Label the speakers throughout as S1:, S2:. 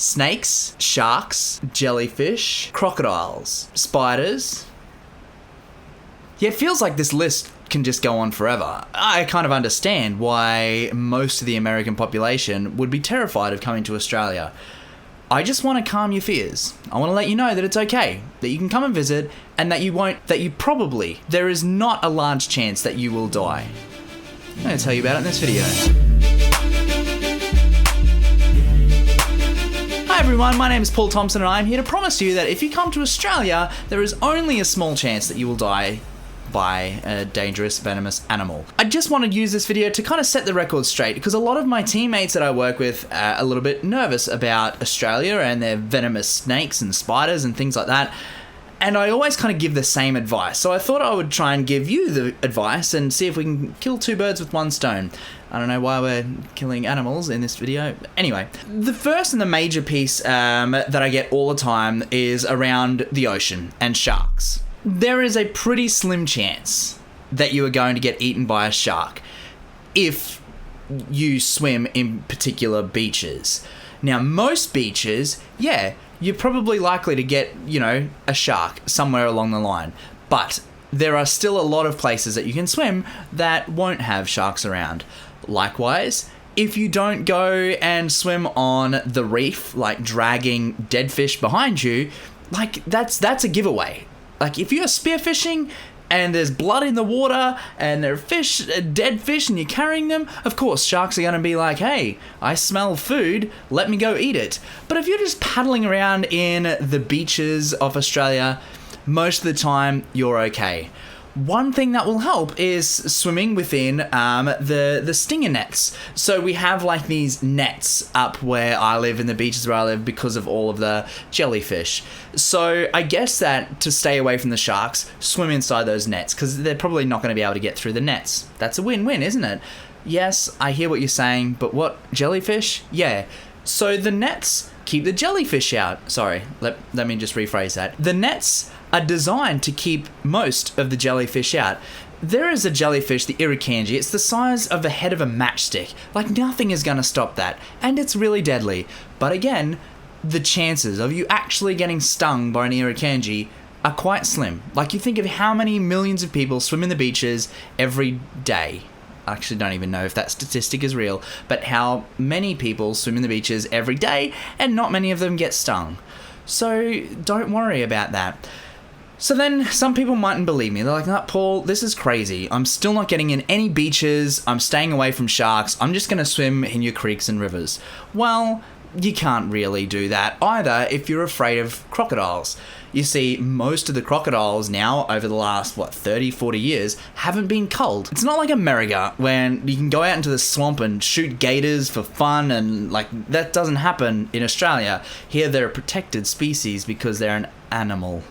S1: snakes, sharks, jellyfish, crocodiles, spiders. Yeah, it feels like this list can just go on forever. I kind of understand why most of the American population would be terrified of coming to Australia. I just want to calm your fears. I want to let you know that it's okay, that you can come and visit, and that there is not a large chance that you will die. I'm going to tell you about it in this video. Hi everyone, my name is Paul Thompson and I'm here to promise you that if you come to Australia, there is only a small chance that you will die by a dangerous, venomous animal. I just want to use this video to kind of set the record straight because a lot of my teammates that I work with are a little bit nervous about Australia and their venomous snakes and spiders and things like that. And I always kind of give the same advice. So I thought I would try and give you the advice and see if we can kill two birds with one stone. I don't know why we're killing animals in this video. Anyway, the first and the major piece that I get all the time is around the ocean and sharks. There is a pretty slim chance that you are going to get eaten by a shark if you swim in particular beaches. Now, most beaches, yeah, you're probably likely to get, a shark somewhere along the line. But there are still a lot of places that you can swim that won't have sharks around. Likewise, if you don't go and swim on the reef, like dragging dead fish behind you, that's a giveaway. Like, if you're spearfishing and there's blood in the water and there are dead fish, and you're carrying them, of course, sharks are going to be like, hey, I smell food, let me go eat it. But if you're just paddling around in the beaches of Australia, most of the time, you're okay. One thing that will help is swimming within the stinger nets. So we have these nets up where I live, in the beaches where I live, because of all of the jellyfish. So I guess that to stay away from the sharks, swim inside those nets because they're probably not going to be able to get through the nets. That's a win-win, isn't it? Yes, I hear what you're saying, but what? Jellyfish? Yeah. So the nets keep the jellyfish out. Sorry, let me just rephrase that. The nets are designed to keep most of the jellyfish out. There is a jellyfish, the irukandji. It's the size of the head of a matchstick. Nothing is going to stop that. And it's really deadly. But again, the chances of you actually getting stung by an irukandji are quite slim. You think of how many millions of people swim in the beaches every day. I actually don't even know if that statistic is real, but how many people swim in the beaches every day and not many of them get stung. So don't worry about that. So then some people mightn't believe me. They're like, "No, Paul, this is crazy. I'm still not getting in any beaches. I'm staying away from sharks. I'm just going to swim in your creeks and rivers." Well, you can't really do that either if you're afraid of crocodiles. You see, most of the crocodiles now, over the last, 30, 40 years, haven't been culled. It's not like America, when you can go out into the swamp and shoot gators for fun, and, that doesn't happen in Australia. Here, they're a protected species because they're an animal.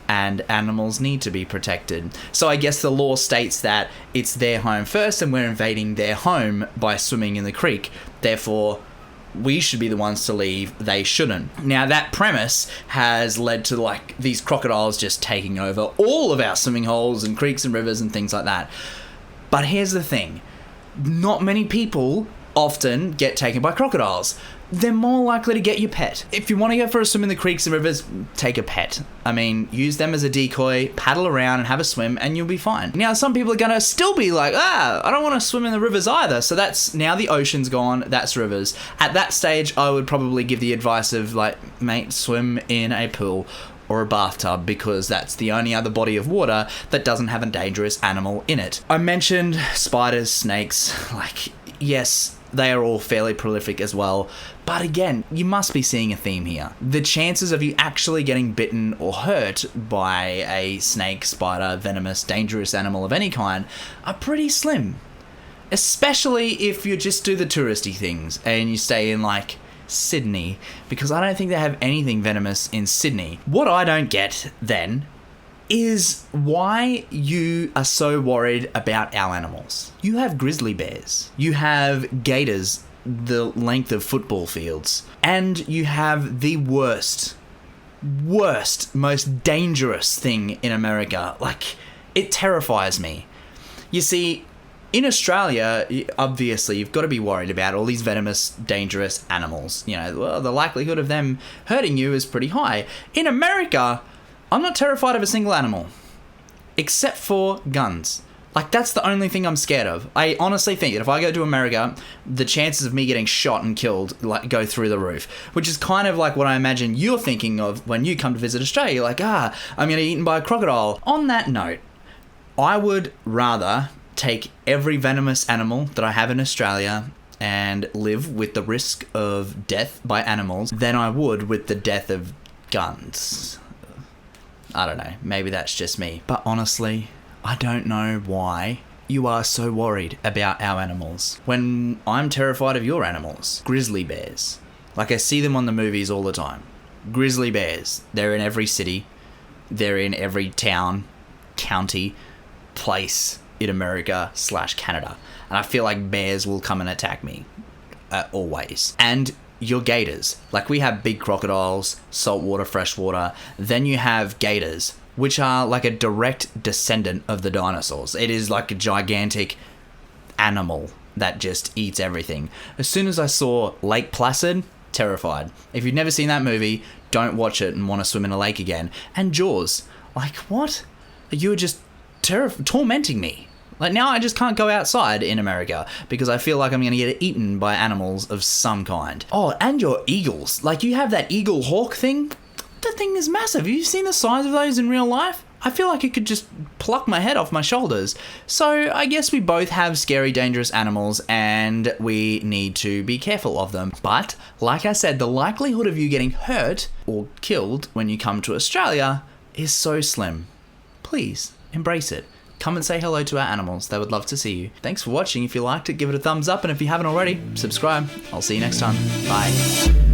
S1: And animals need to be protected. So I guess the law states that it's their home first, and we're invading their home by swimming in the creek. Therefore, we should be the ones to leave, they shouldn't. Now, that premise has led to these crocodiles just taking over all of our swimming holes and creeks and rivers and things like that. But here's the thing. Not many people often get taken by crocodiles. They're more likely to get your pet. If you want to go for a swim in the creeks and rivers, take a pet. Use them as a decoy, paddle around and have a swim, and you'll be fine. Now, some people are going to still be like, I don't want to swim in the rivers either. So that's, now the ocean's gone, that's rivers. At that stage, I would probably give the advice of, mate, swim in a pool or a bathtub, because that's the only other body of water that doesn't have a dangerous animal in it. I mentioned spiders, snakes, yes, they are all fairly prolific as well. But again, you must be seeing a theme here. The chances of you actually getting bitten or hurt by a snake, spider, venomous, dangerous animal of any kind are pretty slim. Especially if you just do the touristy things and you stay in Sydney, because I don't think they have anything venomous in Sydney. What I don't get then is why you are so worried about our animals. You have grizzly bears. You have gators the length of football fields. And you have the worst, most dangerous thing in America. It terrifies me. You see, in Australia, obviously, you've got to be worried about all these venomous, dangerous animals. You know, well, the likelihood of them hurting you is pretty high. In America, I'm not terrified of a single animal, except for guns. Like, that's the only thing I'm scared of. I honestly think that if I go to America, the chances of me getting shot and killed, like, go through the roof. Which is kind of like what I imagine you're thinking of when you come to visit Australia. You're like, I'm going to be eaten by a crocodile. On that note, I would rather take every venomous animal that I have in Australia and live with the risk of death by animals than I would with the death of guns. I don't know. Maybe that's just me. But honestly, I don't know why you are so worried about our animals when I'm terrified of your animals. Grizzly bears. Like, I see them on the movies all the time. Grizzly bears. They're in every city. They're in every town, county, place in America / Canada. And I feel like bears will come and attack me. Always. And your gators. Like, we have big crocodiles, saltwater, freshwater. Then you have gators, which are like a direct descendant of the dinosaurs. It is like a gigantic animal that just eats everything. As soon as I saw Lake Placid, terrified. If you've never seen that movie, don't watch it and want to swim in a lake again. And Jaws. Like, what? You were just tormenting me. Like, now I just can't go outside in America because I feel like I'm going to get eaten by animals of some kind. Oh, and your eagles. Like, you have that eagle hawk thing. That thing is massive. Have you seen the size of those in real life? I feel like it could just pluck my head off my shoulders. So I guess we both have scary, dangerous animals and we need to be careful of them. But like I said, the likelihood of you getting hurt or killed when you come to Australia is so slim. Please embrace it. Come and say hello to our animals. They would love to see you. Thanks for watching. If you liked it, give it a thumbs up. And if you haven't already, subscribe. I'll see you next time. Bye.